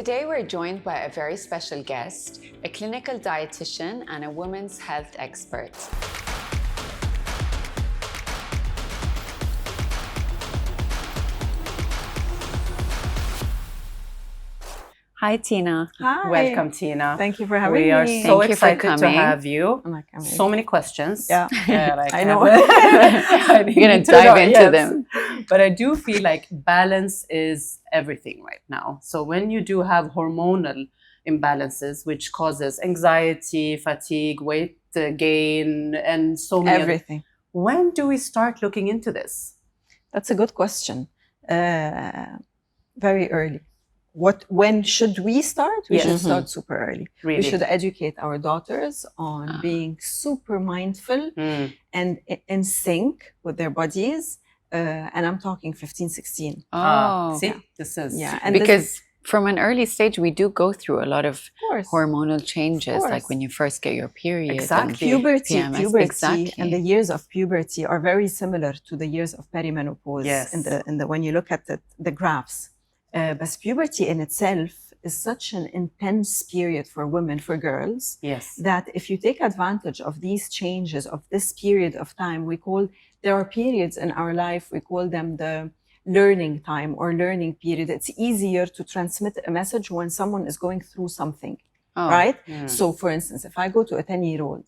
Today we're joined by a very special guest, a clinical dietitian and a women's health expert. Hi, Tina. Hi. Welcome, Tina. Thank you for having me. We are so Thank you for excited to coming. have you. I'm like, So many questions. Yeah. I know. We're going to dive into them. But I do feel like balance is everything right now. So when you do have hormonal imbalances, which causes anxiety, fatigue, weight gain, and so many Everything. When do we start looking into this? That's a good question. Very early. When should we start? We should start super early. Really? We should educate our daughters on being super mindful and in sync with their bodies. And I'm talking 15, 16. See, this is... Yeah. And because from an early stage, we do go through a lot of course. hormonal changes, course. like when you first get your period. Exactly. Puberty, PMS, puberty exactly. and the years of puberty are very similar to the years of perimenopause. Yes. In the when you look at the graphs. But puberty in itself is such an intense period for women, for girls, Yes. that if you take advantage of these changes, of this period of time, there are periods in our life, we call them the learning time or learning period. It's easier to transmit a message when someone is going through something, right? So for instance, if I go to a 10-year-old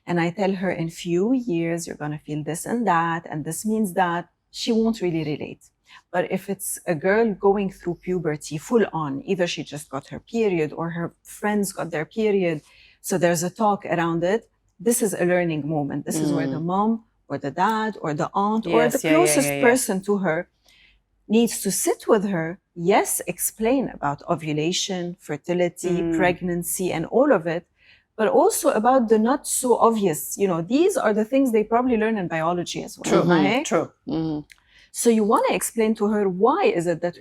and I tell her in few years, you're going to feel this and that, and this means that, she won't really relate. But if it's a girl going through puberty full on, either she just got her period or her friends got their period, so there's a talk around it, this is a learning moment. This is where the mom or the dad or the aunt or the closest person to her needs to sit with her, explain about ovulation, fertility, pregnancy, and all of it, but also about the not so obvious, these are the things they probably learn in biology as well. True. So you want to explain to her, why is it that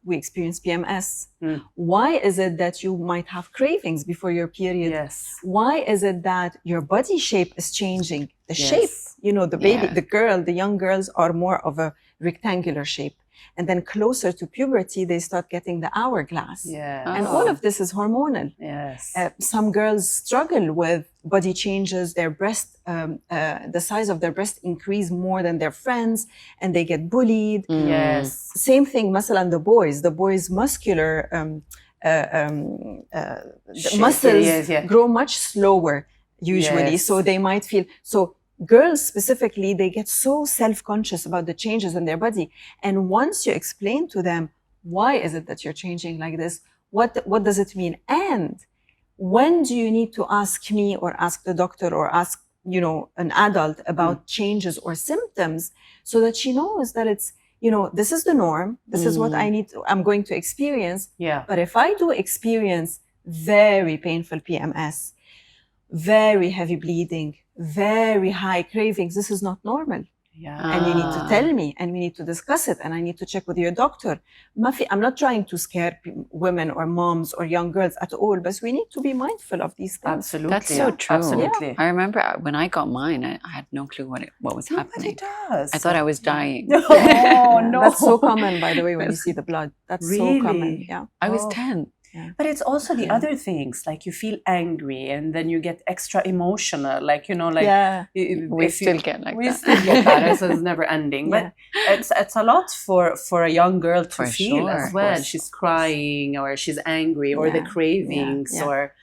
we experience PMS? Why is it that you might have cravings before your period? Yes. Why is it that your body shape is changing? The shape, the baby, the young girls are more of a rectangular shape. And then closer to puberty, they start getting the hourglass. Yes. And all of this is hormonal. Yes. Some girls struggle with body changes. Their breast, the size of their breast increase more than their friends, and they get bullied. Yes. Same thing, مثلا the boys' muscular muscles grow much slower usually. So they might feel girls specifically, they get so self-conscious about the changes in their body. And once you explain to them, why is it that you're changing like this? What does it mean? And when do you need to ask me or ask the doctor or ask, an adult about changes or symptoms, so that she knows that it's, this is the norm. This is what I'm going to experience. Yeah. But if I do experience very painful PMS, very heavy bleeding, very high cravings, this is not normal. Yeah. And you need to tell me, and we need to discuss it, and I need to check with your doctor. I'm not trying to scare women or moms or young girls at all, but we need to be mindful of these things. Absolutely. That's so true. Absolutely. Yeah. I remember when I got mine, I had no clue what was happening. Does. I thought I was dying. Oh, no. That's so common, by the way, when you see the blood. That's Really? so common. Yeah. I was 10. Yeah. But it's also the other things, like you feel angry and then you get extra emotional, We still get like we that. still get that, so it's never ending. But it's a lot for a young girl to feel as well. She's crying or she's angry or the cravings or.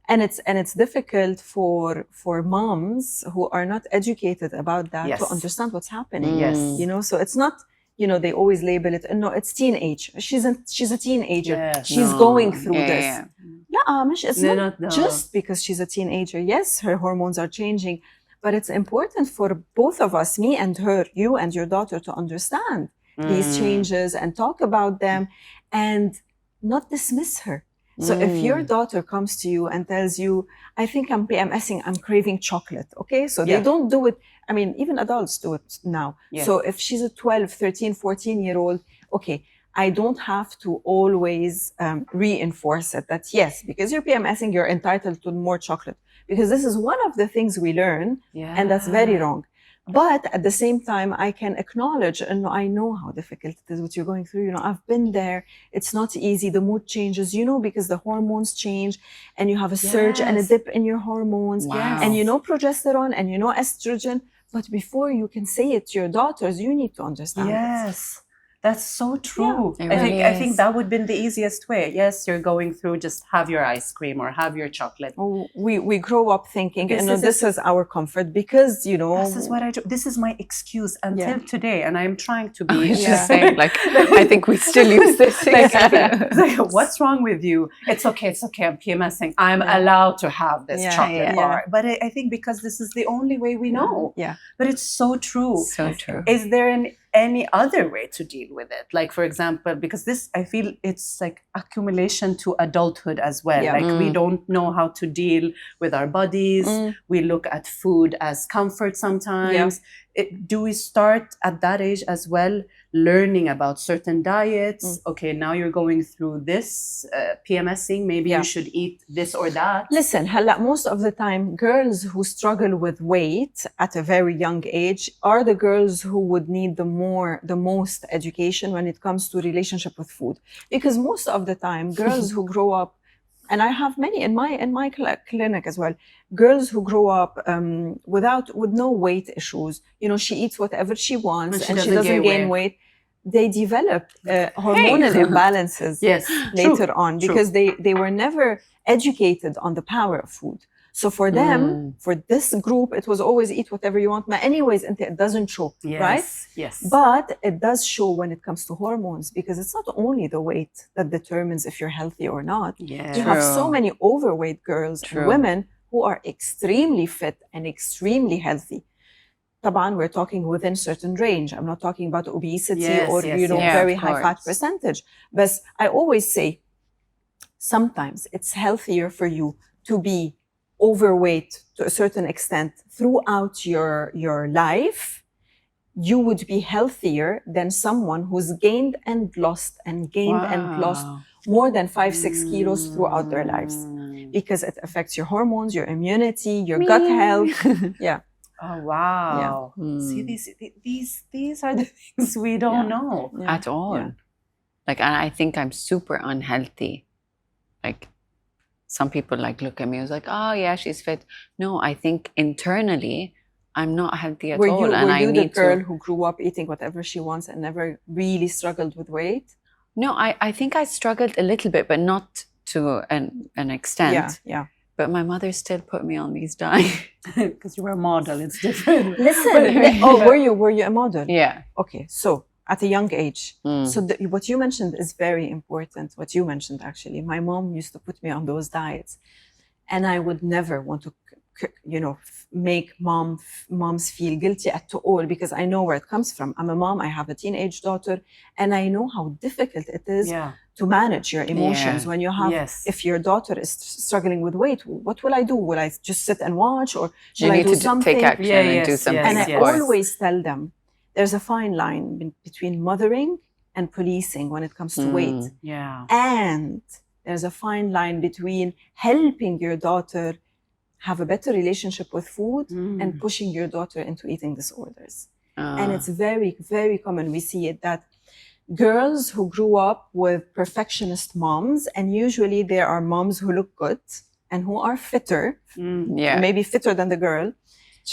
And it's difficult for moms who are not educated about that to understand what's happening. Yes. So it's not. They always label it. No, it's teenage. She's a teenager. Yeah. She's going through this. Yeah. It's not just because she's a teenager. Yes, her hormones are changing, but it's important for both of us, me and her, you and your daughter, to understand these changes and talk about them and not dismiss her. So if your daughter comes to you and tells you, I think I'm PMSing, I'm craving chocolate, okay? So they don't do it. I mean, even adults do it now. Yes. So if she's a 12, 13, 14-year-old, okay, I don't have to always reinforce it that, yes, because you're PMSing, you're entitled to more chocolate. Because this is one of the things we learn, and that's very wrong. But at the same time, I can acknowledge, and I know how difficult it is what you're going through. I've been there. It's not easy. The mood changes, because the hormones change and you have a surge and a Yes. dip in your hormones. Wow. And progesterone and estrogen. But before you can say it to your daughters, you need to understand it. Yes. That's so true. It I really think is. that would have been the easiest way. Yes, you're going through, just have your ice cream or have your chocolate. Oh, we grow up thinking, Because this is our comfort because, This is what I do. This is my excuse until today, and I'm trying to I be. was just saying, like, I think we still use this. Like, what's wrong with you? It's okay. I'm PMSing. I'm allowed to have this chocolate bar. But I think because this is the only way we know. Yeah. But it's so true. So true. Is there any other way to deal with it? Like, for example, because this, I feel it's like accumulation to adulthood as well. Yeah. Like we don't know how to deal with our bodies. We look at food as comfort sometimes. Do we start at that age as well, learning about certain diets? Okay, now you're going through this PMSing. Maybe you should eat this or that. Listen, most of the time, girls who struggle with weight at a very young age are the girls who would need the most education when it comes to relationship with food. Because most of the time, girls who grow up, and I have many in my clinic as well, girls who grow up with no weight issues. She eats whatever she wants and she doesn't gain weight. They develop hormonal imbalances later on because they were never educated on the power of food. So for them, for this group, it was always eat whatever you want. But anyways, it doesn't show, right? Yes. But it does show when it comes to hormones, because it's not only the weight that determines if you're healthy or not. You have so many overweight girls and women who are extremely fit and extremely healthy. Taban, we're talking within certain range. I'm not talking about obesity or very high fat percentage. But I always say, sometimes it's healthier for you to be overweight to a certain extent throughout your life. You would be healthier than someone who's gained and lost more than 5-6 kilos throughout their lives, because it affects your hormones, your immunity, your gut health. Oh wow! See, these are the things we don't know at all. Like, and I think I'm super unhealthy. Like, some people look at me, I was like, oh yeah, she's fit. No, I think internally I'm not healthy at all. And were you the girl who grew up eating whatever she wants and never really struggled with weight? No, I think I struggled a little bit, but not to an extent. Yeah. But my mother still put me on these diets. Because you were a model, it's different. Listen, were you a model? Yeah. Okay, so at a young age. So what you mentioned is very important. What you mentioned, actually, my mom used to put me on those diets, and I would never want to, make moms feel guilty at all, because I know where it comes from. I'm a mom. I have a teenage daughter, and I know how difficult it is to manage your emotions when you have. If your daughter is struggling with weight, what will I do? Will I just sit and watch, or should I do something? Take action and do something. And I always tell them, there's a fine line between mothering and policing when it comes to weight. And there's a fine line between helping your daughter have a better relationship with food and pushing your daughter into eating disorders. And it's very, very common. We see it that girls who grew up with perfectionist moms, and usually there are moms who look good and who are fitter, maybe fitter than the girl.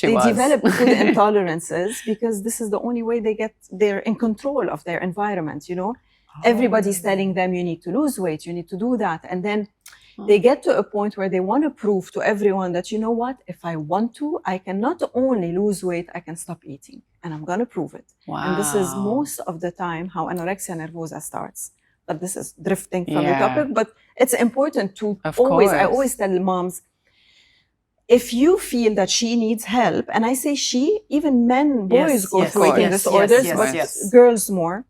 They develop food intolerances because this is the only way they're in control of their environment, Everybody's telling them, you need to lose weight, you need to do that. And then they get to a point where they want to prove to everyone that, if I want to, I can not only lose weight, I can stop eating. And I'm going to prove it. Wow. And this is most of the time how anorexia nervosa starts. But this is drifting from the topic. But it's important to I always tell moms, if you feel that she needs help, and I say she, even men, boys go through eating disorders, but girls more.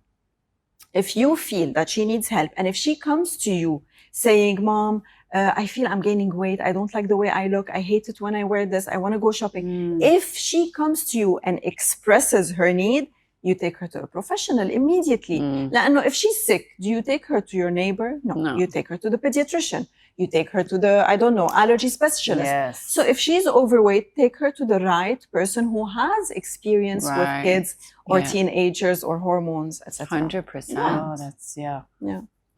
If you feel that she needs help, and if she comes to you saying, Mom, I feel I'm gaining weight, I don't like the way I look, I hate it when I wear this, I want to go shopping. If she comes to you and expresses her need, you take her to a professional immediately. If she's sick, do you take her to your neighbor? No. You take her to the pediatrician. You take her to the, I don't know, allergy specialist. Yes. So if she's overweight, take her to the right person who has experience with Right. kids or Yeah. teenagers or hormones, etc. 100%. Oh, that's Yeah.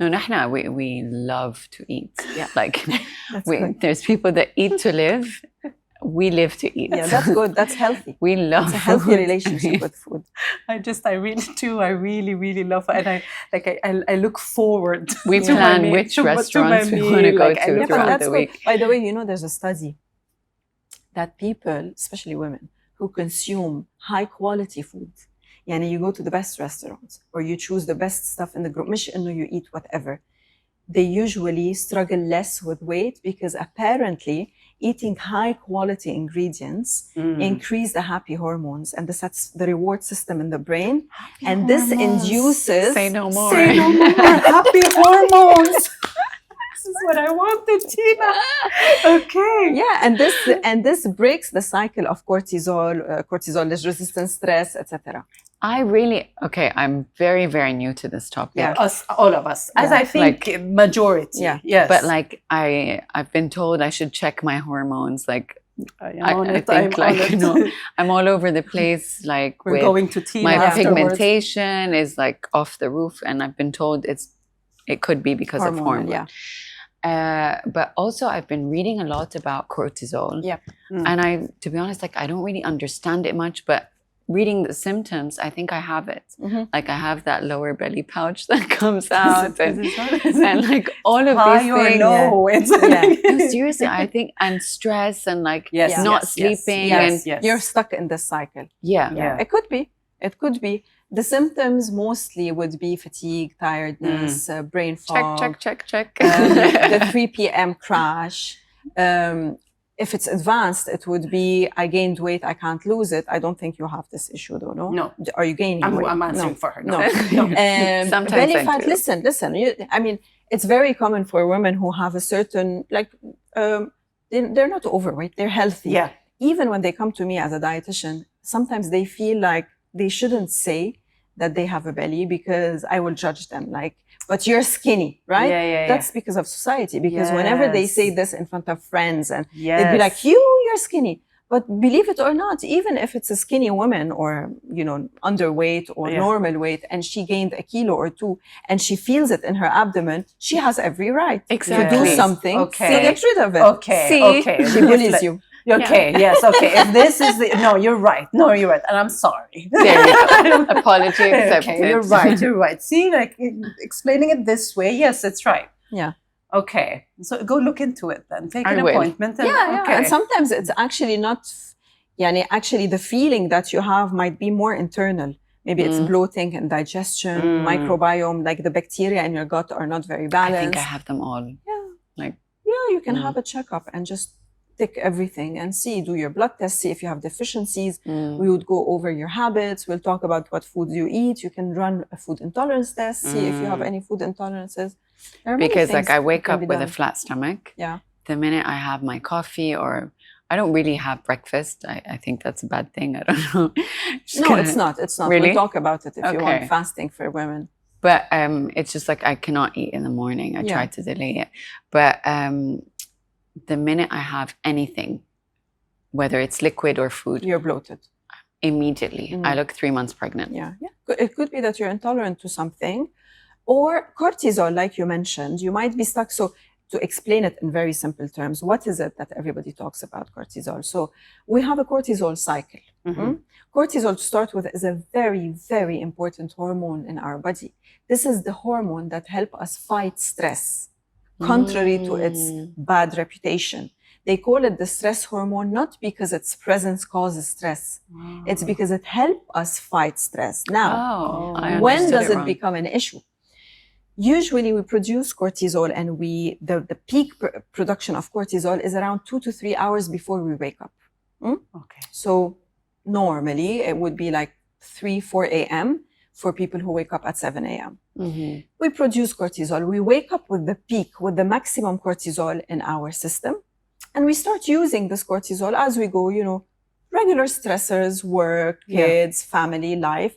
No, نحن, we love to eat. Yeah. Like, That's good. there's people that eat to live. We live to eat. Yeah, that's good. That's healthy. We love It's a healthy food. relationship with food. I really do. I really, really love it. And I look forward We to my plan meal- which to my restaurants we meal. want to go Like, I to look Yeah, but throughout that's the good. week. By the way, there's a study that people, especially women, who consume high quality food, يعني you go to the best restaurants or you choose the best stuff in the group, مش إنه you eat whatever, they usually struggle less with weight because apparently eating high quality ingredients increase the happy hormones and the reward system in the brain. And this induces Say no more. Say no more happy hormones. This is what I wanted, Tina. Okay. Yeah, and this breaks the cycle of cortisol resistant stress, etc. I'm very, very new to this topic. Yeah. All of us. As Yeah. I think majority. Yeah. Yes. But like I've been told I should check my hormones. Like I think I'm like on it. I'm all over the place. Like We're with going to Tina my afterwards. pigmentation is like off the roof, and I've been told it could be because of Hormonal, hormone. yeah. But also I've been reading a lot about cortisol. Yeah. And to be honest, like I don't really understand it much, but reading the symptoms, I think I have it. Mhm. Like I have that lower belly pouch that comes out and like all of High these or things. low. It's No, seriously, I think, and stress and like Yes, not yes, sleeping yes, and yes. You're stuck in this cycle. yeah. Yeah. It could be. It could be. The symptoms mostly would be fatigue, tiredness, brain fog. Check. The 3 p.m. crash. If it's advanced, it would be, I gained weight, I can't lose it. I don't think you have this issue, though, no? No. Are you gaining weight? I'm answering for her. No. Sometimes belly I fat, do. listen. I mean, it's very common for women who have a certain, like, they're not overweight, they're healthy. Yeah. Even when they come to me as a dietitian, sometimes they feel like they shouldn't say that they have a belly because I will judge them. Like, but you're skinny, right? Yeah. That's because of society. Because whenever they Yes. say this in front of friends, and Yes. they'd be like, you're skinny. But believe it or not, even if it's a skinny woman or, underweight or normal weight, and she gained a kilo or 2 and she feels it in her abdomen, she has every right to Exactly. do something Okay. to get rid of it. Okay. See? Okay. She bullies you. Okay. Yes. Okay. If this is no, you're right. No, you're right, and I'm sorry. There you go. Apology accepted. Okay, you're right. You're right. See, like explaining it this way, yes, it's right. Yeah. Okay, so go look into it then. Take I an will. appointment. And, Yeah. Okay. And sometimes it's actually not, actually the feeling that you have might be more internal. Maybe it's bloating and digestion, microbiome, like the bacteria in your gut are not very I balanced. think I have them all. Yeah, you can have a checkup and just tick everything and see, do your blood test, see if you have deficiencies. We would go over your habits. We'll talk about what foods you eat. You can run a food intolerance test, see if you have any food intolerances. There are many Because like things I that wake can up be with a done. flat stomach. Yeah. The minute I have my coffee, or I don't really have breakfast. I think that's a bad thing. I don't know. Just No, kinda- it's not. It's not. Really? We'll talk about it if you want Okay. fasting for women. But it's just like I cannot eat in the morning. I try to delay it. But the minute I have anything, whether it's liquid or food, You're bloated. immediately I look 3 months pregnant. Yeah. It could be that you're intolerant to something, or cortisol, like you mentioned. You might be stuck. So to explain it in very simple terms, what is it that everybody talks about cortisol? So we have a cortisol cycle. Cortisol, to start with, is a very, very important hormone in our body. This is the hormone that helps us fight stress, contrary to its bad reputation. They call it the stress hormone, not because its presence causes stress. It's because it helps us fight stress. Now, I when understood does it wrong. become an issue? Usually we produce cortisol, and the peak production of cortisol is around 2 to 3 hours before we wake up. Okay. So normally it would be like 3, 4 a.m. for people who wake up at 7 a.m. We produce cortisol. We wake up with the peak, with the maximum cortisol in our system. And we start using this cortisol as we go, regular stressors, work, kids, family, life.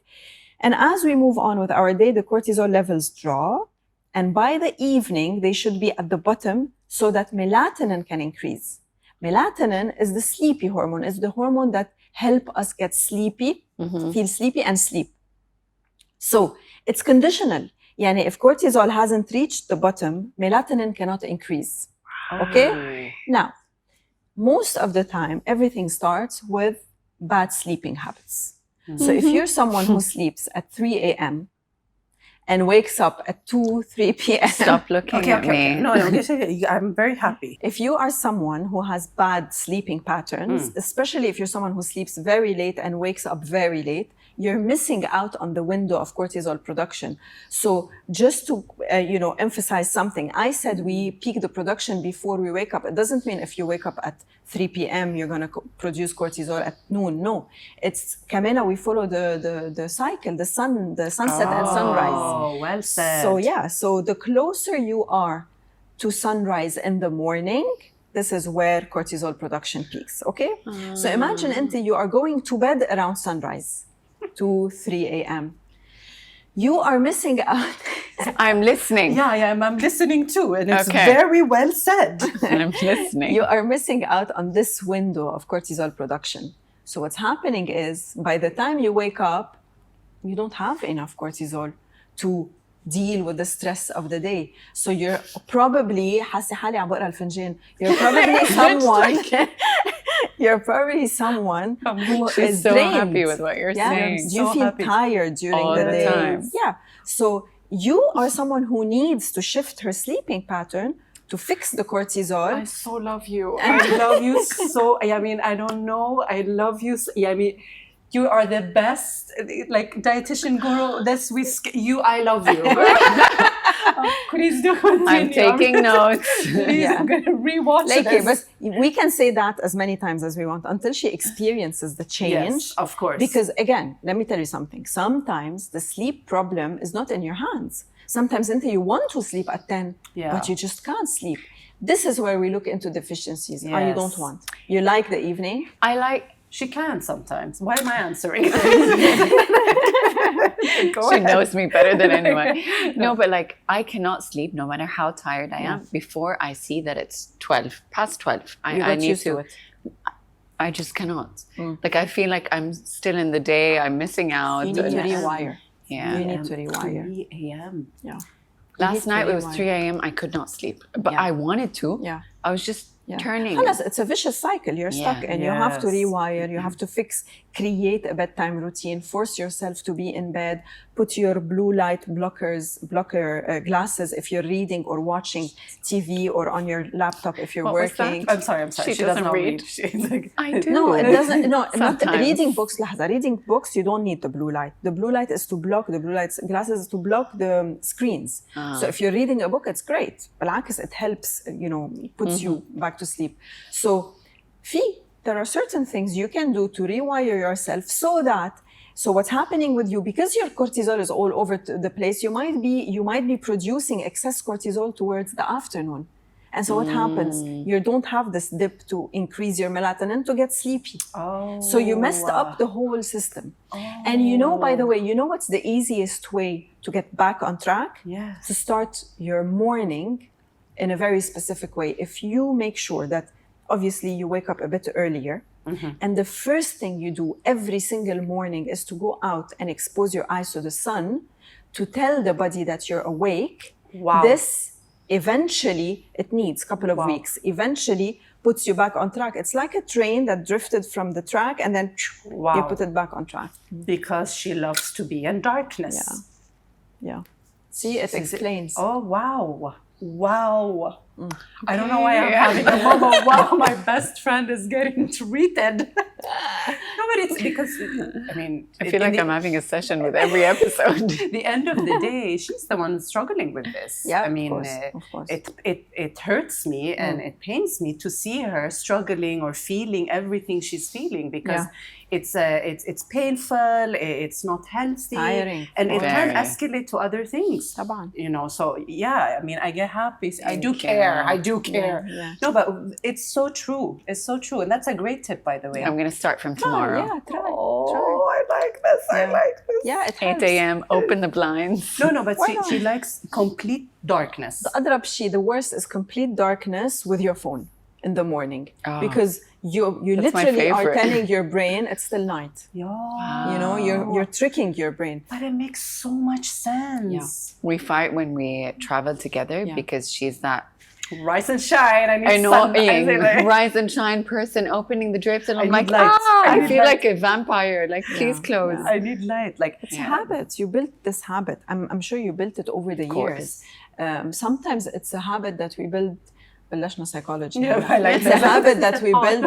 And as we move on with our day, the cortisol levels drop. And by the evening, they should be at the bottom so that melatonin can increase. Melatonin is the sleepy hormone, is the hormone that help us get sleepy, feel sleepy and sleep. So it's conditional. Yani if cortisol hasn't reached the bottom, melatonin cannot increase. Okay? Now, most of the time, everything starts with bad sleeping habits. So if you're someone who sleeps at 3 a.m. and wakes up at 2, 3 p.m. Stop looking at me. No, I'm very happy. If you are someone who has bad sleeping patterns, especially if you're someone who sleeps very late and wakes up very late, you're missing out on the window of cortisol production. So just to emphasize something, I said we peak the production before we wake up. It doesn't mean if you wake up at 3 p.m. you're going to produce cortisol at noon. No, it's Kamena. We follow the cycle, the sunset and sunrise. Oh, well said. So the closer you are to sunrise in the morning, this is where cortisol production peaks. Okay, so imagine you are going to bed around sunrise. 2, 3 a.m. You are missing out. I'm listening. Yeah, I'm listening too, and it's very well said. And I'm listening. You are missing out on this window of cortisol production. So what's happening is, by the time you wake up, you don't have enough cortisol to deal with the stress of the day. So you're probably you're probably someone who is so drained. happy with what you're saying. You feel tired during all the the day. time. Yeah. So you are someone who needs to shift her sleeping pattern to fix the cortisol. I so love you. I love you so. I mean, I don't know. I love you. I mean, you are the best, like dietitian guru. I love you. Please do continue. I'm taking notes. Please, I'm going to rewatch it. But we can say that as many times as we want until she experiences the change. Yes, of course. Because again, let me tell you something. Sometimes the sleep problem is not in your hands. Sometimes you want to sleep at 10, but you just can't sleep. This is where we look into deficiencies. Or you don't want. You like the evening? She can sometimes. Why am I answering? She knows me better than anyone. No, but like I cannot sleep no matter how tired I am before I see that it's past 12. I need to. I just cannot. Like I feel like I'm still in the day. I'm missing out. You need to rewire. Yeah. You need to rewire. 3 a.m. Yeah. Last night it was 3 a.m. I could not sleep, but I wanted to. Yeah. I was just turning. It's a vicious cycle. You're stuck and you have to rewire. You have to create a bedtime routine, force yourself to be in bed, put your blue light blocker glasses if you're reading or watching TV or on your laptop if you're working. I'm sorry. She doesn't read. I do. No, it doesn't. No, not Sometimes. reading books. Reading books, you don't need the blue light. The blue light is to block the blue light glasses is to block the screens. So if you're reading a book, it's great. بالعكس, it helps. Puts you back to sleep. So, there are certain things you can do to rewire yourself so what's happening with you, because your cortisol is all over the place, you might be producing excess cortisol towards the afternoon. And so what happens? You don't have this dip to increase your melatonin to get sleepy. So you messed up the whole system. And by the way, what's the easiest way to get back on track? Yes. To start your morning in a very specific way. If you make sure that obviously you wake up a bit earlier, and the first thing you do every single morning is to go out and expose your eyes to the sun to tell the body that you're awake. Wow. This eventually, it needs a couple of weeks, eventually puts you back on track. It's like a train that drifted from the track and then you put it back on track. Because she loves to be in darkness. Yeah. See, it explains. Oh, wow. I don't know why I'm having a moment. Wow, my best friend is getting treated. No, but it's because, I feel like I'm having a session with every episode. The end of the day, she's the one struggling with this. Yeah, of course. It hurts me and it pains me to see her struggling or feeling everything she's feeling because it's painful, it's not healthy, tiring, and it can escalate to other things. طبعاً. So I get happy. I do care. Yeah. No, but it's so true. And that's a great tip, by the way. I'm going to start from tomorrow. Try. I like this. I Yeah. like this. Yeah, it 8 helps. a.m. Open the blinds. No, but Why not? she likes complete darkness. أضرب شيء, the worst is complete darkness with your phone in the morning. Oh. Because you That's my literally are favorite. telling your brain it's still night. Yeah. You know, you're tricking your brain. But it makes so much sense. We fight when we travel together Yeah. because she's that Rise and shine. I need annoying sunlight. rise and shine person opening the drapes, and I'm I like, need lights. I I need feel light. like a vampire. Like, please close. I need light. Like, It's a habit. You built this habit. I'm sure you built it over the years. Sometimes it's a habit that we build. بلشنا psychology. Yeah, I like It's a that. habit that we build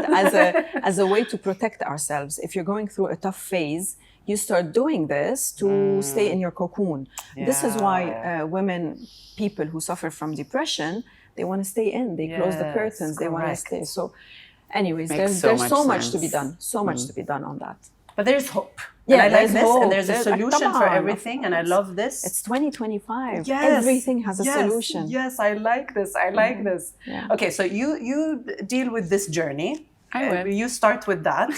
as a way to protect ourselves. If you're going through a tough phase, you start doing this to stay in your cocoon. This is why women, people who suffer from depression, they want to stay in. They close the Yes, curtains. They want to correct. stay. So, anyways, Makes there's so much so much to be sense. done. So much to be done on that. But there's hope. Yeah, and I like there's this, hope. and there's a There's- solution come for on, of everything, and I course. love this. It's 2025. Yes, Everything has a yes, solution. Yes, I like this. I like this. Yeah. Okay, so you deal with this journey. I will. You start with that.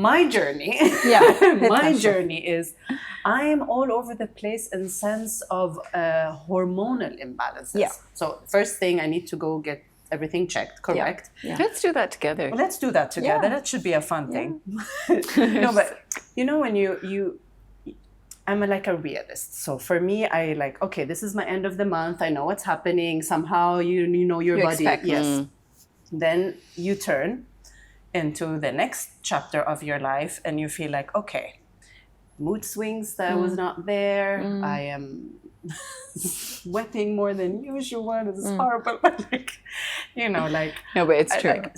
My journey, Yeah, my hit us. journey is I am all over the place in sense of hormonal imbalances. Yeah. So first thing, I need to go get everything checked, correct? Yeah. Let's do that together. Well, let's do that together. Yeah. That should be a fun thing. No, but you know when I'm like a realist. So for me, I like, okay, this is my end of the month. I know what's happening. Somehow you know your You body. expect. Yes. Then you turn into the next chapter of your life and you feel like, okay, mood swings that was not there. I am sweating more than usual. This is horrible. But like, you know, like No, but it's true. like,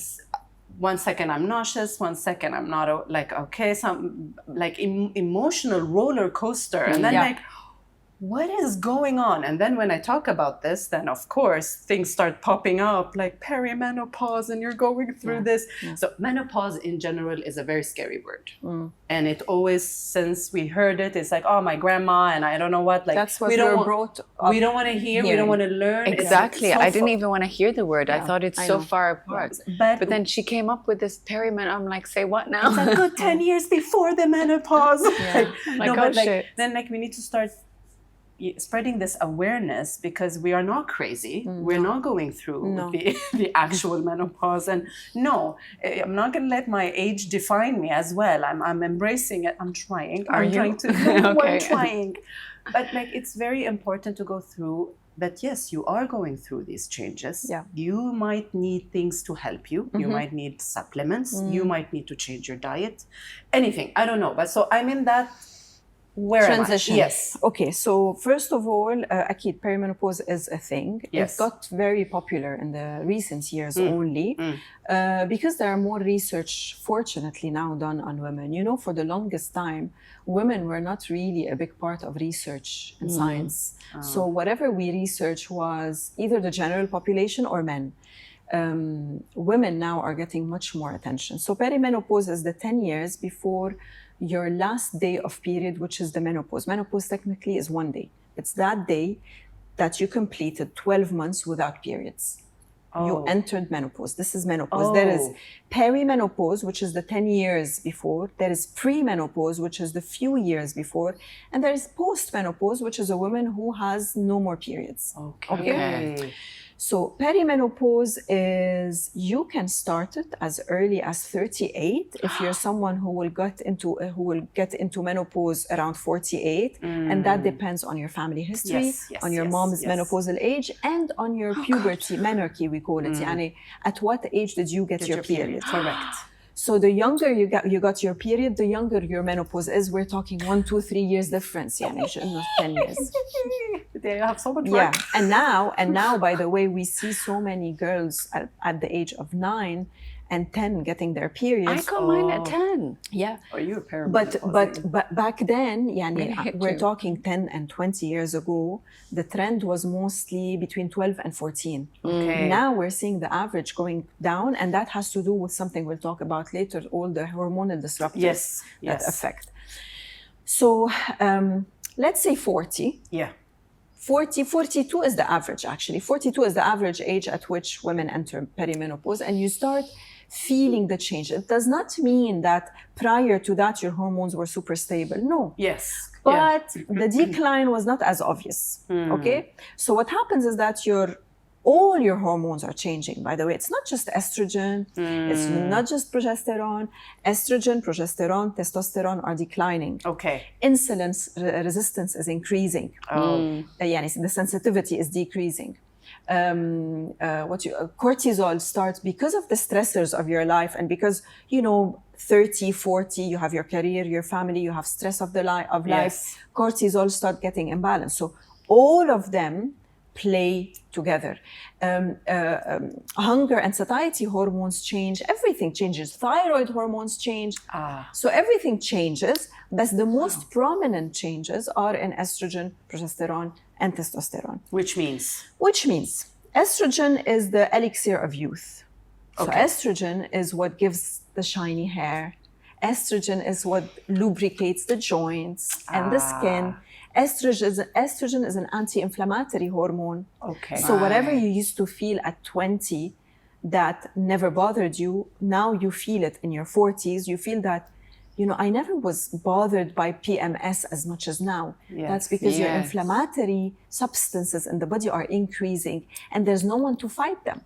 1 second I'm nauseous, 1 second I'm not like okay, some like emotional roller coaster, and then Yeah. like what is going on? And then when I talk about this, then of course things start popping up like perimenopause and you're going through this. So menopause in general is a very scary word. And it always, since we heard it, it's like, oh, my grandma and I don't know what. Like That's what we don't we're brought up we don't want to hear, we hearing. don't want to learn. It's Exactly. so I didn't even want to hear the word. I Yeah, thought it's I so know. far apart. But then she came up with this perimen. I'm like, say what now? it's a good 10 years before the menopause. Like, Like, no, oh, but like, shit. then like we need to start spreading this awareness because we are not crazy. We're not going through No. the actual menopause. And no, I'm not going to let my age define me as well. I'm embracing it. I'm trying. Are I'm you? trying to. No, Okay. I'm trying. But like, it's very important to go through that. Yes, you are going through these changes. Yeah. You might need things to help you. You might need supplements. You might need to change your diet. Anything. I don't know. But so I'm in that. Where transition. Am I? Yes. Okay, so first of all, أكيد perimenopause is a thing. Yes. It got very popular in the recent years only because there are more research, fortunately, now done on women. You know, for the longest time, women were not really a big part of research in science. So whatever we research was either the general population or men. Women now are getting much more attention. So perimenopause is the 10 years before your last day of period, which is the menopause. Menopause technically is 1 day. It's that day that you completed 12 months without periods. You entered menopause. This is menopause. There is perimenopause, which is the 10 years before. There is premenopause, which is the few years before. And there is postmenopause, which is a woman who has no more periods. Okay. So perimenopause is, you can start it as early as 38 if you're someone who will get into menopause around 48, and that depends on your family history, Yes, on your mom's menopausal age, and on your puberty, menarche we call it. يعني at what age did you get your period? Correct. So the younger you got your period, the younger your menopause is. We're talking 1, 2, 3 years difference. يعني not 10 years. They have so much Yeah, work. and now, by the way, we see so many girls at the age of 9 and 10 getting their I periods. got mine at 10. Yeah, Are you a perimenopause? but back then, يعني, hit we're you. talking 10 and 20 years ago, the trend was mostly between 12 and 14. Okay. Now we're seeing the average going down, and that has to do with something we'll talk about later, all the hormonal disruptors that affect. So let's say 40. Yeah. 42 is the average, actually. 42 is the average age at which women enter perimenopause, and you start feeling the change. It does not mean that prior to that your hormones were super stable. No. Yes. But the decline was not as obvious. Okay? So what happens is that all your hormones are changing, by the way. It's not just estrogen, it's not just progesterone. Estrogen, progesterone, testosterone are declining. Okay. Insulin resistance is increasing. The sensitivity is decreasing. Cortisol starts because of the stressors of your life, and because 30, 40, you have your career, your family, you have stress of life. Cortisol start getting imbalanced. So all of them play together. Hunger and satiety hormones change. Everything changes. Thyroid hormones change. So everything changes, but the most prominent changes are in estrogen, progesterone, and testosterone. Which means Estrogen is the elixir of youth. So estrogen is what gives the shiny hair. Estrogen is what lubricates the joints and the skin. Estrogen is an anti-inflammatory hormone. Okay. So whatever you used to feel at 20 that never bothered you, now you feel it in your 40s. You feel that, I never was bothered by PMS as much as now. That's because your inflammatory substances in the body are increasing and there's no one to fight them.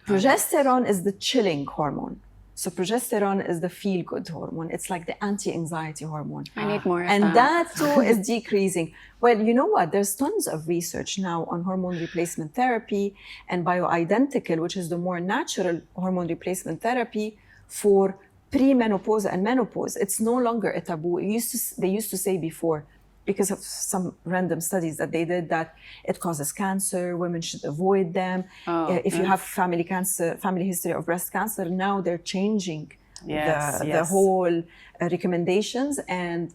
Progesterone is the chilling hormone. So progesterone is the feel-good hormone. It's like the anti-anxiety hormone. I need more of and that too is decreasing. Well, you know what? There's tons of research now on hormone replacement therapy and bioidentical, which is the more natural hormone replacement therapy for premenopause and menopause. It's no longer a taboo. They used to say before, because of some random studies that they did, that it causes cancer, women should avoid them. If you have family history of breast cancer, now they're changing the whole recommendations, and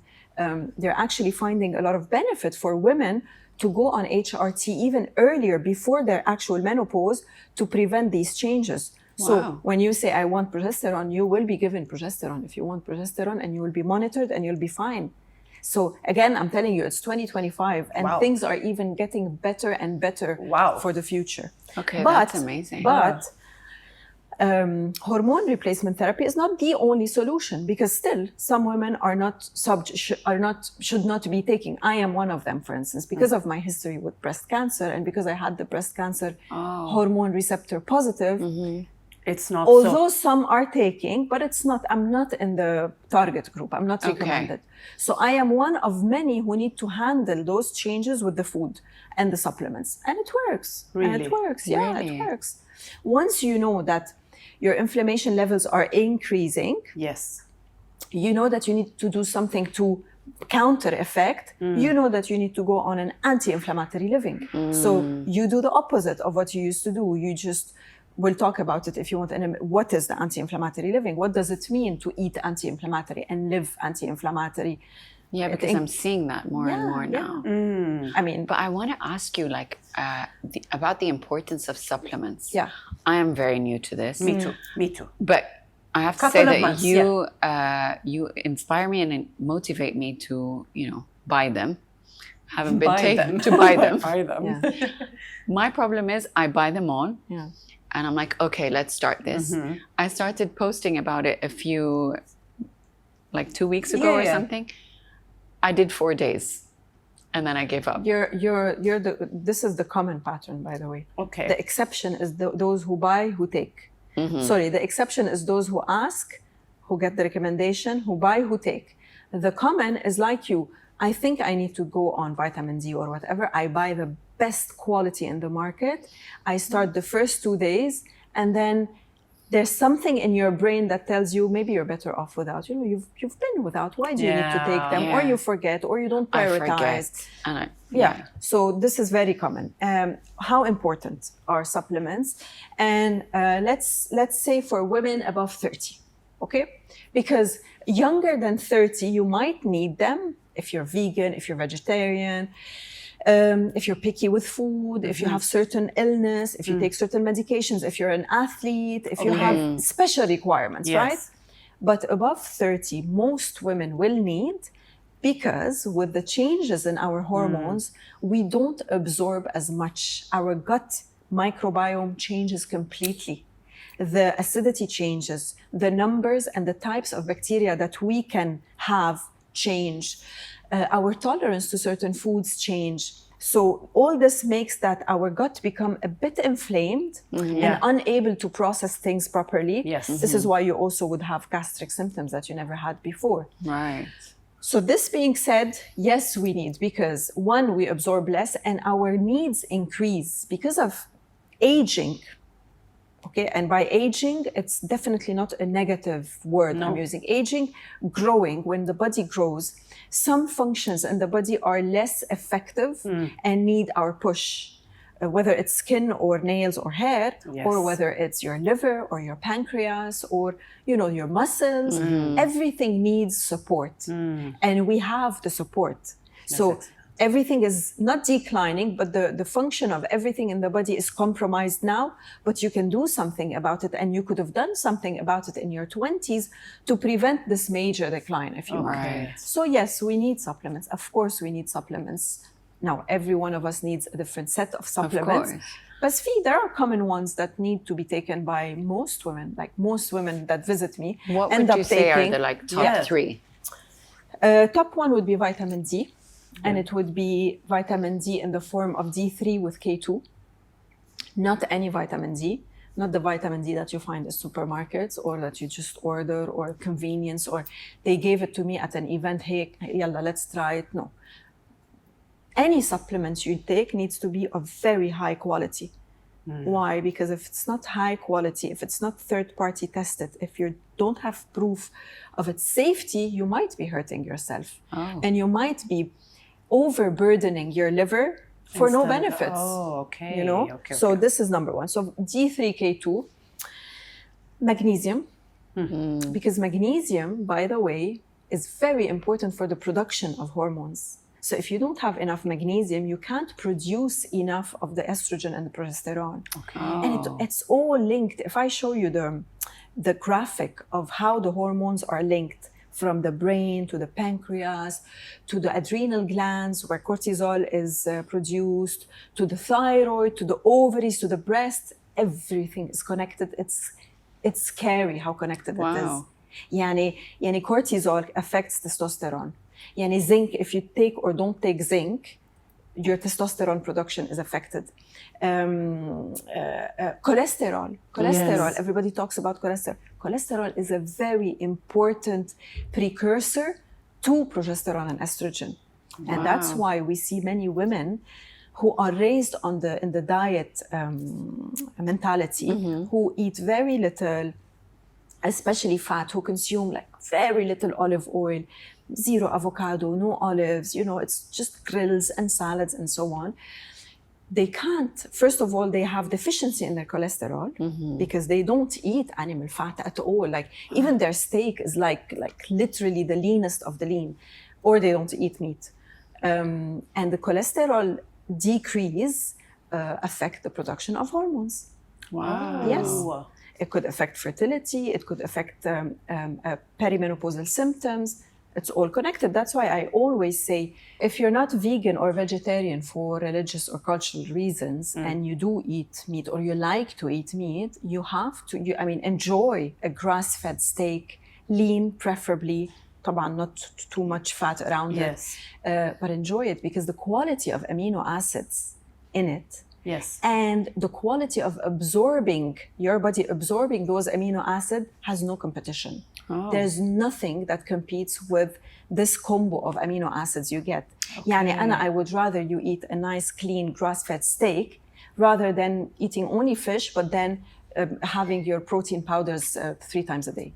they're actually finding a lot of benefit for women to go on HRT even earlier, before their actual menopause, to prevent these changes. So when you say, I want progesterone, you will be given progesterone if you want progesterone, and you will be monitored and you'll be fine. So again, I'm telling you, it's 2025 and things are even getting better and better for the future. Okay, that's amazing. But hormone replacement therapy is not the only solution, because still some women should not be taking. I am one of them, for instance, because of my history with breast cancer and because I had the breast cancer hormone receptor positive. It's not. Although some are taking, but it's not. I'm not in the target group. I'm not recommended. So I am one of many who need to handle those changes with the food and the supplements, and it works. Really? And it works. Yeah, it works. Once you know that your inflammation levels are increasing, you know that you need to do something to counter effect. You know that you need to go on an anti-inflammatory living. So you do the opposite of what you used to do. You just. We'll talk about it if you want. What is the anti-inflammatory living? What does it mean to eat anti-inflammatory and live anti-inflammatory? Yeah, because I'm seeing that more and more now. I mean, but I want to ask you, about the importance of supplements. Yeah, I am very new to this. Me too. Me too. But I have to say that you inspire me and motivate me to, buy them. Haven't been taken to buy them. Yeah. My problem is I buy them all. Yeah. And I'm like, okay, let's start this. I started posting about it 2 weeks ago or something. I did 4 days, and then I gave up. This is the common pattern, by the way. Okay. The exception is those who buy, who take. Sorry, the exception is those who ask, who get the recommendation, who buy, who take. The common is like you. I think I need to go on vitamin D or whatever. I buy the best quality in the market. I start the first 2 days, and then there's something in your brain that tells you maybe you're better off without. You've been without. Why do you need to take them? Or you forget, or you don't prioritize. I forget. So this is very common. How important are supplements? And let's say for women above 30, okay? Because younger than 30, you might need them if you're vegan, if you're vegetarian, if you're picky with food, if you have certain illness, if you take certain medications, if you're an athlete, if you have special requirements, right? But above 30, most women will need, because with the changes in our hormones, we don't absorb as much. Our gut microbiome changes completely. the acidity changes, the numbers and the types of bacteria that we can have change, our tolerance to certain foods change. So all this makes that our gut become a bit inflamed and unable to process things properly. Yes. This is why you also would have gastric symptoms that you never had before. Right. So this being said, yes, we need, because one, we absorb less and our needs increase because of aging. Okay, and by aging, it's definitely not a negative word I'm using. Aging, growing, when the body grows, some functions in the body are less effective and need our push. Whether it's skin or nails or hair, or whether it's your liver or your pancreas or, you know, your muscles, everything needs support. And we have the support. So everything is not declining, but the function of everything in the body is compromised now, but you can do something about it. And you could have done something about it in your 20s to prevent this major decline, if you want. Right. So yes, we need supplements. Of course, we need supplements. Now, every one of us needs a different set of supplements. Of course. But there are common ones that need to be taken by most women, like most women that visit me. What end would you up say are taking- the like top three? Top one would be vitamin D. And it would be vitamin D in the form of D3 with K2. Not any vitamin D, not the vitamin D that you find in supermarkets or that you just order or convenience, or they gave it to me at an event, hey, yalla, let's try it. No. Any supplements you take needs to be of very high quality. Why? Because if it's not high quality, if it's not third-party tested, if you don't have proof of its safety, you might be hurting yourself. And you might be overburdening your liver for no benefits. Oh, okay. You know? So this is number one. So D3K2, magnesium, because magnesium, by the way, is very important for the production of hormones. So if you don't have enough magnesium, you can't produce enough of the estrogen and the progesterone. And it's all linked. If I show you the graphic of how the hormones are linked, from the brain to the pancreas, to the adrenal glands where cortisol is produced, to the thyroid, to the ovaries, to the breast, everything is connected. It's scary how connected it is. يعني cortisol affects testosterone. يعني zinc, if you take or don't take zinc, your testosterone production is affected. Cholesterol, everybody talks about cholesterol. Cholesterol is a very important precursor to progesterone and estrogen. And that's why we see many women who are raised in the diet mentality, who eat very little, especially fat, who consume like very little olive oil, zero avocado, no olives, you know, it's just grills and salads and so on. They can't, first of all, they have deficiency in their cholesterol because they don't eat animal fat at all. Like even their steak is like literally the leanest of the lean, or they don't eat meat. And the cholesterol decrease affect the production of hormones. Wow. Yes. It could affect fertility. It could affect perimenopausal symptoms. It's all connected. That's why I always say, if you're not vegan or vegetarian for religious or cultural reasons, and you do eat meat or you like to eat meat, you have to, enjoy a grass-fed steak, lean preferably, طبعا not too much fat around it, but enjoy it because the quality of amino acids in it, and the quality of your body absorbing those amino acids has no competition. There's nothing that competes with this combo of amino acids you get. I would rather you eat a nice, clean, grass-fed steak rather than eating only fish, but then having your protein powders 3 times a day.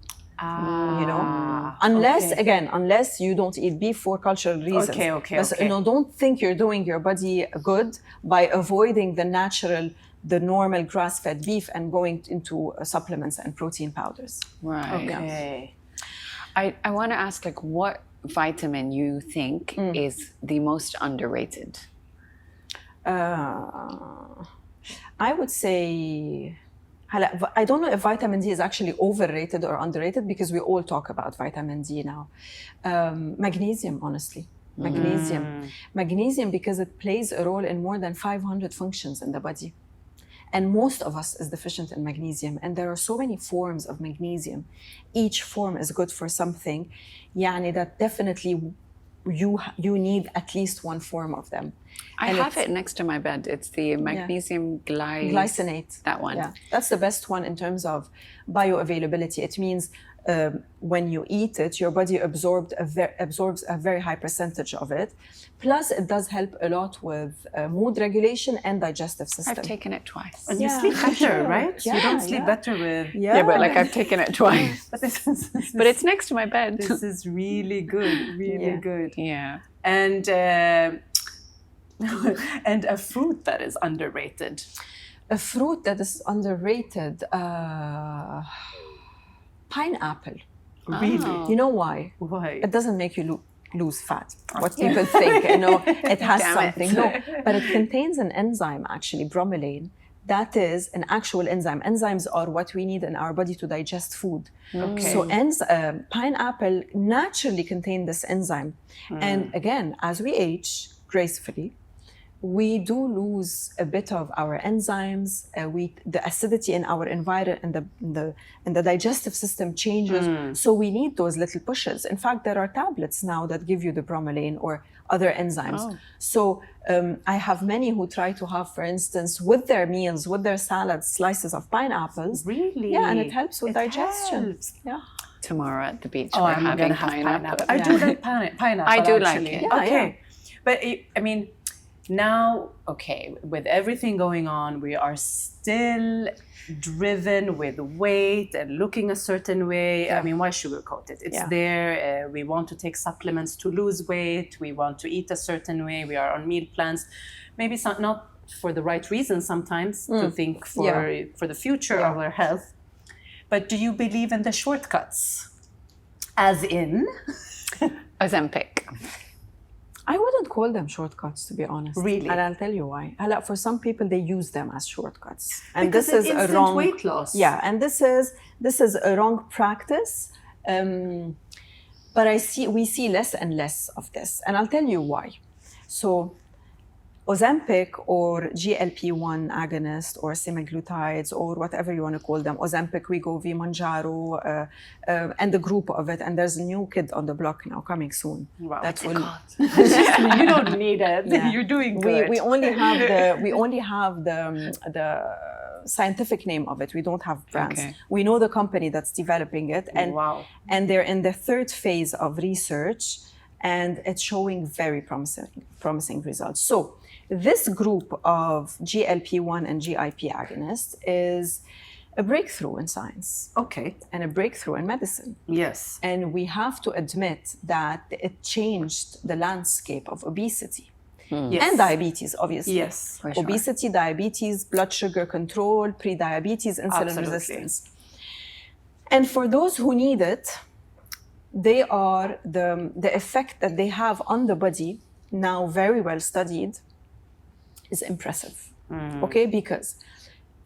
Unless you don't eat beef for cultural reasons. But, don't think you're doing your body good by avoiding the normal grass-fed beef and going into supplements and protein powders. Right. I want to ask, what vitamin you think is the most underrated? I would say, I don't know if vitamin D is actually overrated or underrated because we all talk about vitamin D now. Magnesium, honestly. Magnesium because it plays a role in more than 500 functions in the body. And most of us is deficient in magnesium. And there are so many forms of magnesium. Each form is good for something. Yani that definitely you need at least one form of them. I And have it's- it next to my bed. It's the magnesium glycinate. That one. Yeah, that's the best one in terms of bioavailability. It means when you eat it, your body absorbs a very high percentage of it. Plus, it does help a lot with mood regulation and digestive system. I've taken it twice. And you Yeah, sleep for better, sure. right? Yeah, You don't sleep yeah. better with. Yeah, but like I've taken it twice. But this But it's next to my bed. this is really good, really Yeah. good. Yeah. And and a fruit that is underrated. A fruit that is underrated, pineapple. Really? Oh. You know why? Why? It doesn't make you lose fat. What people think, it has Damn it. something. No, but it contains an enzyme, actually, bromelain. That is an actual enzyme. Enzymes are what we need in our body to digest food. Okay. So pineapple naturally contain this enzyme. And again, as we age gracefully, we do lose a bit of our enzymes. The acidity in our environment and the digestive system changes. So we need those little pushes. In fact, there are tablets now that give you the bromelain or other enzymes. Oh. So I have many who try to have, for instance, with their meals, with their salads, slices of pineapples. Really? Yeah, and it helps with It digestion. helps. Yeah. Tomorrow at the beach, Oh, we're I'm having gonna have pineapple. I do like pineapple. I do like actually. it. Yeah, Okay, yeah. but I mean, now, okay, with everything going on, we are still driven with weight and looking a certain way. I mean, why sugarcoat it? It's Yeah. there. We want to take supplements to lose weight. We want to eat a certain way. We are on meal plans. Maybe not for the right reasons sometimes to think for the future of our health. But do you believe in the shortcuts? As in? Ozempic. I wouldn't call them shortcuts, to be honest. Really? And I'll tell you why. For some people, they use them as shortcuts, and Because this it's is a instant wrong weight loss. Yeah, and this is a wrong practice. But we see less and less of this, and I'll tell you why. So, Ozempic or GLP-1 agonist or semaglutides or whatever you want to call them, Ozempic, Wegovy, Mounjaro, and the group of it. And there's a new kid on the block now coming soon. Wow. That will. You don't need it. Yeah. You're doing good. We only have the scientific name of it. We don't have brands. Okay. We know the company that's developing it, and Wow. and they're in the third phase of research, and it's showing very promising results. So this group of GLP-1 and GIP agonists is a breakthrough in science Okay. and a breakthrough in medicine. Yes. And we have to admit that it changed the landscape of obesity. Yes. And diabetes, obviously. Yes. For sure. Obesity, diabetes, blood sugar control, pre-diabetes, insulin Absolutely. resistance. And for those who need it, they are the effect that they have on the body, now very well studied, is impressive. Okay, because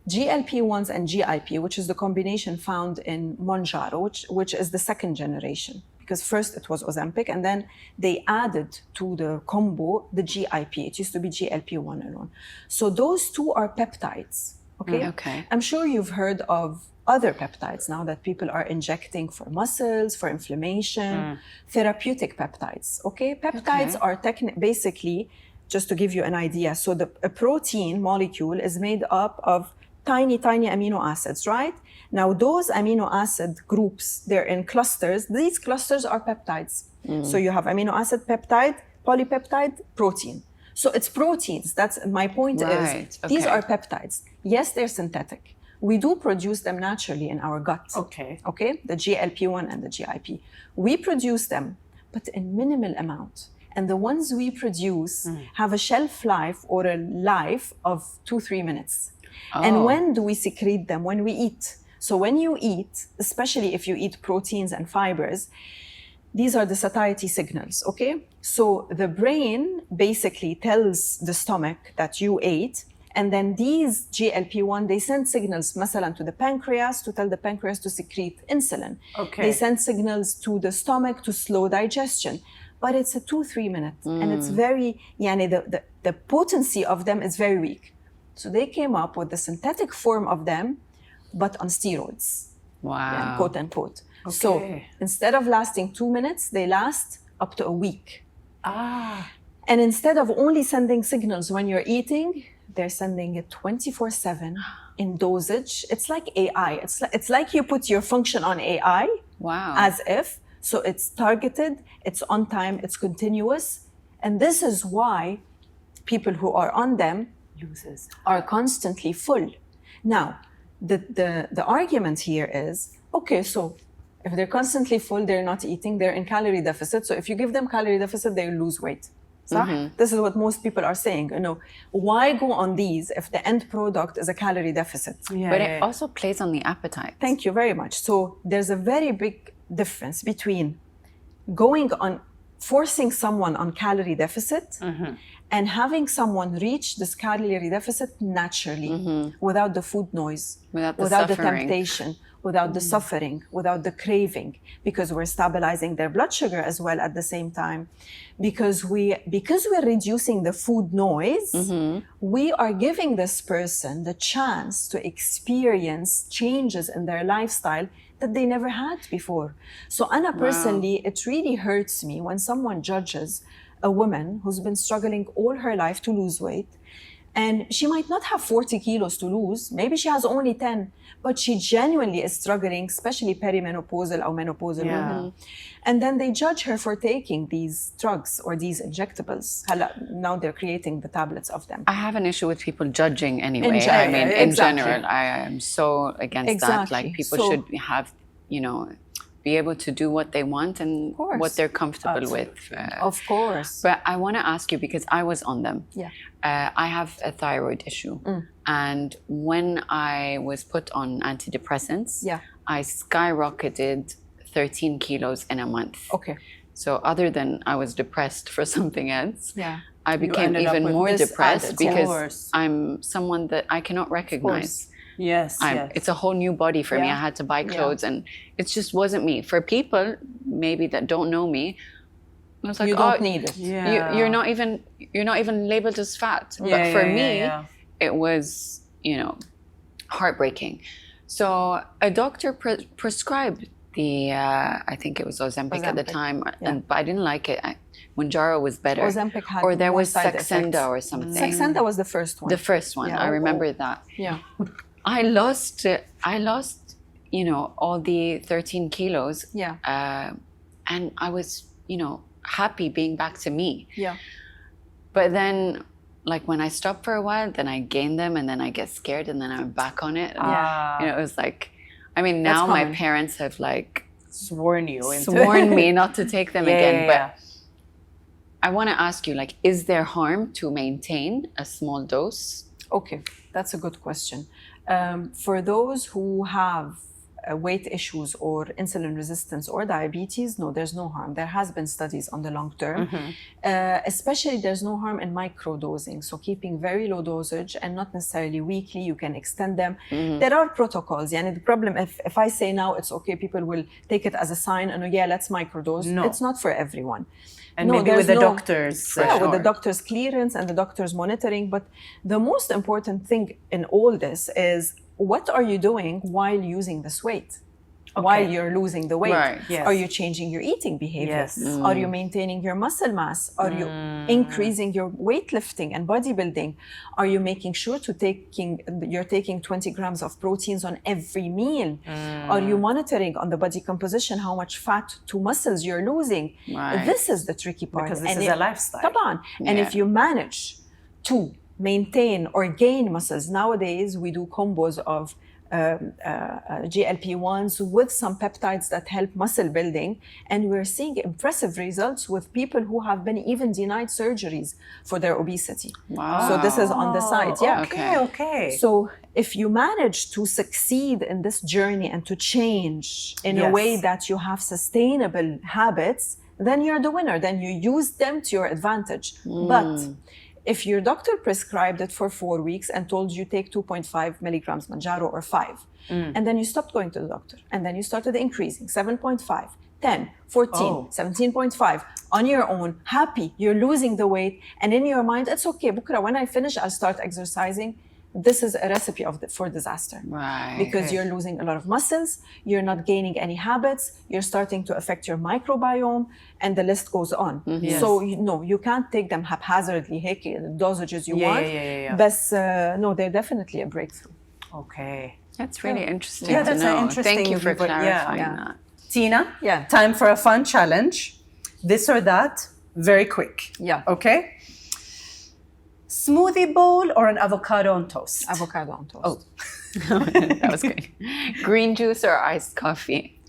GLP-1s and GIP, which is the combination found in Mounjaro, which is the second generation, because first it was Ozempic, and then they added to the combo the GIP. It used to be GLP-1 alone. So those two are peptides. Okay. Okay. I'm sure you've heard of other peptides now that people are injecting for muscles, for inflammation, therapeutic peptides. Okay. Peptides are basically, just to give you an idea, so a protein molecule is made up of tiny amino acids, right? Now, those amino acid groups, they're in clusters. These clusters are peptides. So you have amino acid peptide, polypeptide, protein. So it's proteins. That's my point. Right, Is these okay. are peptides. Yes, they're synthetic. We do produce them naturally in our gut. Okay. Okay, the GLP-1 and the GIP. We produce them, but in minimal amount. And the ones we produce have a shelf life or a life of 2-3 minutes. And Oh. when do we secrete them? When we eat. So when you eat, especially if you eat proteins and fibers, these are the satiety signals, okay? So the brain basically tells the stomach that you ate, and then these GLP-1, they send signals, مثلا, to the pancreas to tell the pancreas to secrete insulin. Okay. They send signals to the stomach to slow digestion. But it's a 2-3 minutes, and it's very, the potency of them is very weak. So they came up with the synthetic form of them, but on steroids, Wow. quote unquote. So Okay. instead of lasting 2 minutes, they last up to a week. Ah. And instead of only sending signals when you're eating, they're sending it 24/7 in dosage. It's like AI. It's like you put your function on AI, Wow. as if. So it's targeted, it's on time, it's continuous. And this is why people who are on them Loses. are constantly full. Now, the argument here is, okay, so if they're constantly full, they're not eating, they're in calorie deficit. So if you give them calorie deficit, they lose weight. صح? This is what most people are saying. You know, why go on these if the end product is a calorie deficit? Yeah, But yeah, it yeah. also plays on the appetite. Thank you very much. So there's a very big difference between forcing someone on calorie deficit and having someone reach this calorie deficit naturally without the food noise, Without the without the suffering. temptation, without the suffering, without the craving, because we're stabilizing their blood sugar as well at the same time. Because we're reducing the food noise, we are giving this person the chance to experience changes in their lifestyle that they never had before. So Anna, personally, it really hurts me when someone judges a woman who's been struggling all her life to lose weight, and she might not have 40 kilos to lose, maybe she has only 10, but she genuinely is struggling, especially perimenopausal or menopausal women. And then they judge her for taking these drugs or these injectables. Now they're creating the tablets of them. I have an issue with people judging anyway. general, I mean, in exactly. general, I am so against that. Exactly. Like, people So- should have, be able to do what they want and course. what they're comfortable with. Of course. But I want to ask you, because I was on them. Yeah. I have a thyroid issue. And when I was put on antidepressants, Yeah. I skyrocketed 13 kilos in a month. Okay. So other than I was depressed for something else, Yeah. I became ended up even with more this depressed added, yeah. because Of course. I'm someone that I cannot recognize. Yes, yes. It's a whole new body for me. Yeah. I had to buy clothes and it just wasn't me. For people maybe that don't know me, I was like, You don't need it. Yeah. you're not even labeled as fat. Yeah, But for yeah, me, yeah. it was, heartbreaking. So a doctor prescribed the, I think it was Ozempic at the Ozempic, time, yeah. but I didn't like it. Mounjaro was better. Ozempic had or there more was side Saxenda effects. or something. Saxenda was the first one. The first one, Yeah. I remember that. Yeah. I lost, all the 13 kilos. Yeah. And I was, happy being back to me. Yeah. But then, like, when I stop for a while, then I gain them and then I get scared and then I'm back on it. And, Yeah. it was like, I mean, That's now my common. parents have, like, Sworn you into sworn me not to take them Yeah, again. yeah, But yeah. I want to ask you, like, is there harm to maintain a small dose? Okay, that's a good question. For those who have weight issues or insulin resistance or diabetes, no, there's no harm. There has been studies on the long term. Especially there's no harm in microdosing. So keeping very low dosage and not necessarily weekly, you can extend them. There are protocols. And the problem, if I say now it's okay, people will take it as a sign and let's microdose. No. It's not for everyone. And No, maybe with there's the no- doctors. With the doctor's clearance and the doctor's monitoring. But the most important thing in all this is, what are you doing while using this weight? While you're losing the weight? Right, yes. Are you changing your eating behavior? Yes. Are you maintaining your muscle mass? Are you increasing your weightlifting and bodybuilding? Are you making sure you're taking 20 grams of proteins on every meal? Are you monitoring on the body composition how much fat to muscles you're losing? Right. This is the tricky part. Because this is a lifestyle. طبعاً. And if you manage to maintain or gain muscles, nowadays we do combos of GLP-1s with some peptides that help muscle building, and we're seeing impressive results with people who have been even denied surgeries for their obesity. Wow. So this is on the side. Yeah. Okay. So if you manage to succeed in this journey and to change in a Yes. way that you have sustainable habits, then you're the winner. Then you use them to your advantage. But if your doctor prescribed it for 4 weeks and told you take 2.5 milligrams Mounjaro or 5, and then you stopped going to the doctor, and then you started increasing 7.5, 10, 14, 17.5 on your own, happy, you're losing the weight, and in your mind, it's okay, Bukra, when I finish, I'll start exercising. this is a recipe for disaster. Right. Because Okay. you're losing a lot of muscles, you're not gaining any habits, you're starting to affect your microbiome, and the list goes on. Yes. So you can't take them haphazardly, هيك the dosages you want. Yeah. But no, they're definitely a breakthrough. Okay. That's really interesting. Yeah, to that's an know. interesting Thank you for viewpoint. clarifying Yeah. that. Tina, Yeah. time for a fun challenge. This or that, very quick. Yeah. Okay. Smoothie bowl or an avocado on toast? Avocado on toast. Oh. That was good. Green juice or iced coffee?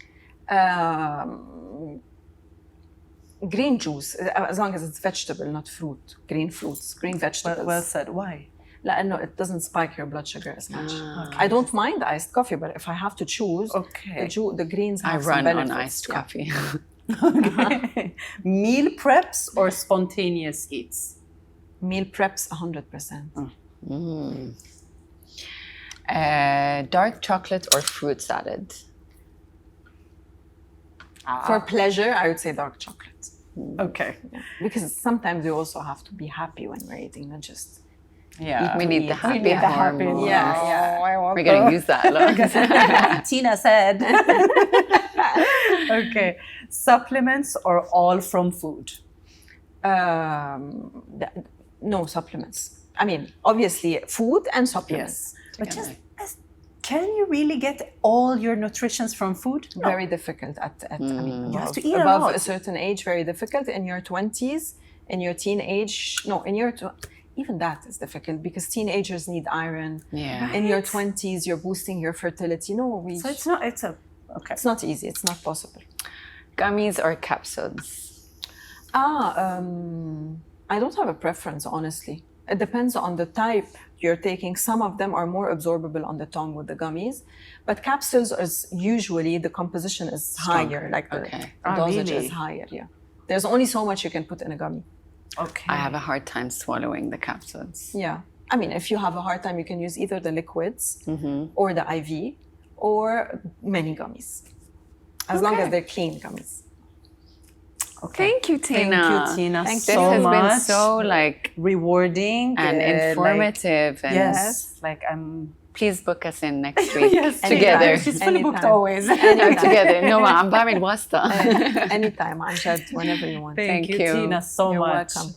Green juice, as long as it's vegetable, not fruit. Green fruits, green vegetables. Well said. Why? No, it doesn't spike your blood sugar as much. I don't mind iced coffee, but if I have to choose, Okay. the greens I have some run on benefits. iced Yeah. coffee. Okay. Meal preps or spontaneous eats? Meal preps, 100%. Dark chocolate or fruit salad? For pleasure, I would say dark chocolate. Okay. Because sometimes you also have to be happy when we're eating, not just... Yeah. We need the We happy need the happy- hormone. Yeah. We're going to use that a lot. Tina said. Okay. Supplements or all from food? No supplements. I mean, obviously, food and supplements. But can you really get all your nutritions from food? No. Very difficult I mean, You have above, to eat a above lot. a certain age, very difficult. In your 20s, in your teenage, no, in your, even that is difficult because teenagers need iron. Yeah. In your 20s, you're boosting your fertility. No, So okay. it's not easy. It's not possible. Gummies or capsules? I don't have a preference, honestly. It depends on the type you're taking. Some of them are more absorbable on the tongue with the gummies, but capsules is usually the composition is higher, like the Okay. dosage really? is higher. Yeah, there's only so much you can put in a gummy. Okay. I have a hard time swallowing the capsules. Yeah, I mean, if you have a hard time, you can use either the liquids or the IV or many gummies, as long as they're clean gummies. Okay. Thank you, Tina. Thank you, Tina, This so has much. been so Rewarding and informative. And yes. Like I'm. please book us in next week Yes. together. Anytime. She's fully booked Anytime. always. No, together. No, I'm بعمل واسطة. Anytime, Anshad, whenever you want. Thank you, you. Tina, so You're much. welcome.